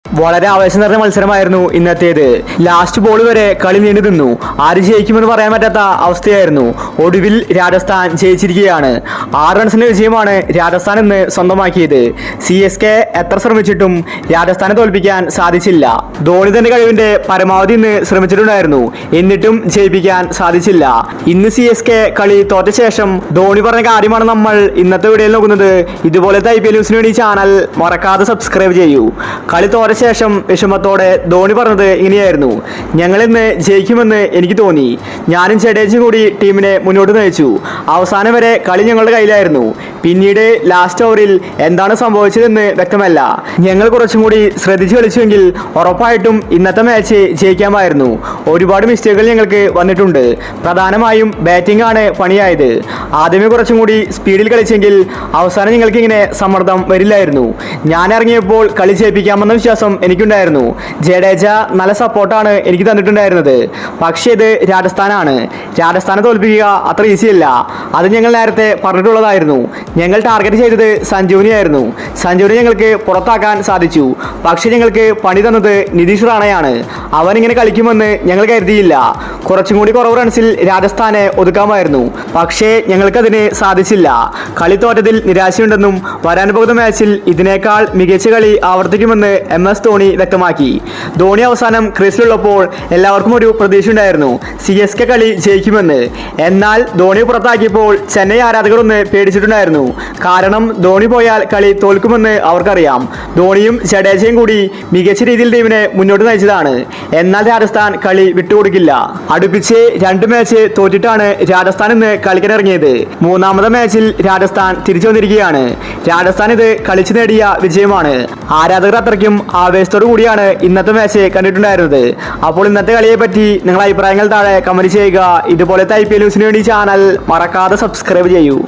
വളരെ ആവേശം നിറഞ്ഞ മത്സരമായിരുന്നു ഇന്നത്തേത്. ലാസ്റ്റ് ബോൾ വരെ കളി നീണ്ടു നിന്നു. ആര് ജയിക്കുമെന്ന് പറയാൻ പറ്റാത്ത അവസ്ഥയായിരുന്നു. ഒടുവിൽ രാജസ്ഥാൻ ജയിച്ചിരിക്കുകയാണ്. 6 റൺസിന്റെ വിജയമാണ് രാജസ്ഥാൻ ഇന്ന് സ്വന്തമാക്കിയത്. CSK എത്ര ശ്രമിച്ചിട്ടും രാജസ്ഥാനെ തോൽപ്പിക്കാൻ സാധിച്ചില്ല. ധോണി തന്റെ കഴിവിന്റെ പരമാവധി ഇന്ന് ശ്രമിച്ചിട്ടുണ്ടായിരുന്നു, എന്നിട്ടും ജയിപ്പിക്കാൻ സാധിച്ചില്ല. ഇന്ന് CSK കളി തോറ്റ ശേഷം ധോണി പറഞ്ഞ കാര്യമാണ് നമ്മൾ ഇന്നത്തെ വീഡിയോയിൽ നോക്കുന്നത്. ഇതുപോലത്തെ IPL ന്യൂസിന് വേണ്ടി ചാനൽ മറക്കാതെ സബ്സ്ക്രൈബ് ചെയ്യൂ. കളി തോറ്റ ശേഷം വിഷമത്തോടെ ധോണി പറഞ്ഞത് ഇങ്ങനെയായിരുന്നു: ഞങ്ങൾ ഇന്ന് ജയിക്കുമെന്ന് എനിക്ക് തോന്നി. ഞാനും ജഡേജയും കൂടി ടീമിനെ മുന്നോട്ട് നയിച്ചു. അവസാനം വരെ കളി ഞങ്ങളുടെ കയ്യിലായിരുന്നു. പിന്നീട് ലാസ്റ്റ് ഓവറിൽ എന്താണ് സംഭവിച്ചതെന്ന് വ്യക്തമല്ല. ഞങ്ങൾ കുറച്ചും കൂടി ശ്രദ്ധിച്ചു കളിച്ചുവെങ്കിൽ ഉറപ്പായിട്ടും ഇന്നത്തെ മാച്ച് ജയിക്കാമായിരുന്നു. ഒരുപാട് മിസ്റ്റേക്കുകൾ ഞങ്ങൾക്ക് വന്നിട്ടുണ്ട്. പ്രധാനമായും ബാറ്റിംഗ് ആണ് പണിയായത്. ആദ്യമേ കുറച്ചും കൂടി സ്പീഡിൽ കളിച്ചെങ്കിൽ അവസാനം ഞങ്ങൾക്ക് ഇങ്ങനെ സമ്മർദ്ദം വരില്ലായിരുന്നു. ഞാൻ ഇറങ്ങിയപ്പോൾ കളി ജയിപ്പിക്കാമെന്ന വിശ്വാസം എനിക്കുണ്ടായിരുന്നു. ജഡേജ നല്ല സപ്പോർട്ടാണ് എനിക്ക് തന്നിട്ടുണ്ടായിരുന്നത്. പക്ഷേ ഇത് രാജസ്ഥാനാണ്. രാജസ്ഥാനെ തോൽപ്പിക്കുക അത്ര ഈസിയല്ല. അത് ഞങ്ങൾ നേരത്തെ പറഞ്ഞിട്ടുള്ളതായിരുന്നു. ഞങ്ങൾ ടാർഗറ്റ് ചെയ്തത് സഞ്ജുവിനെയായിരുന്നു. സഞ്ജുവിനെ ഞങ്ങൾക്ക് പുറത്താക്കാൻ സാധിച്ചു. പക്ഷേ ഞങ്ങൾക്ക് പണി തന്നത് നിതീഷ് റാണയാണ്. അവൻ ഇങ്ങനെ കളിക്കുമെന്ന് ഞങ്ങൾ കരുതിയില്ല. കുറച്ചും കൂടി കുറവ് റൺസിൽ രാജസ്ഥാനെ ഒതുക്കാമായിരുന്നു. പക്ഷേ ഞങ്ങൾക്കതിന് സാധിച്ചില്ല. കളി തോറ്റതിൽ നിരാശയുണ്ടെന്നും വരാൻ പോകുന്ന മാച്ചിൽ ഇതിനേക്കാൾ മികച്ച കളി ആവർത്തിക്കുമെന്ന് MS ധോണി വ്യക്തമാക്കി. ധോണി അവസാനം ക്രീസിലുള്ളപ്പോൾ എല്ലാവർക്കും ഒരു പ്രതീക്ഷ ഉണ്ടായിരുന്നു, CSK കളി ജയിക്കുമെന്ന്. എന്നാൽ ധോണി പുറത്താക്കിയപ്പോൾ ചെന്നൈ ആരാധകർ ഒന്ന് പേടിച്ചിട്ടുണ്ടായിരുന്നു. കാരണം ധോണി പോയാൽ കളി തോൽക്കുമെന്ന് അവർക്കറിയാം. ധോണിയും ജഡേജയും കൂടി മികച്ച രീതിയിൽ ടീമിനെ മുന്നോട്ട് നയിച്ചതാണ്. എന്നാൽ രാജസ്ഥാൻ കളി വിട്ടുകൊടുക്കില്ല. അടുപ്പിച്ച് 2 മാച്ച് തോറ്റിട്ടാണ് രാജസ്ഥാൻ ഇന്ന് കളിക്കാനിറങ്ങിയത്. 3ാമത്തെ മാച്ചിൽ രാജസ്ഥാൻ തിരിച്ചു വന്നിരിക്കുകയാണ്. രാജസ്ഥാൻ ഇത് കളിച്ചു നേടിയ വിജയമാണ്. ആരാധകർ അത്രയ്ക്കും ആവേശത്തോടു കൂടിയാണ് ഇന്നത്തെ മാച്ച് കണ്ടിട്ടുണ്ടായിരുന്നത്. അപ്പോൾ ഇന്നത്തെ കളിയെ പറ്റി നിങ്ങളുടെ അഭിപ്രായങ്ങൾ താഴെ കമന്റ് ചെയ്യുക. ഇതുപോലത്തെ IPL ന്യൂസിന് വേണ്ടി ചാനൽ മറക്കാതെ സബ്സ്ക്രൈബ് ചെയ്യൂ.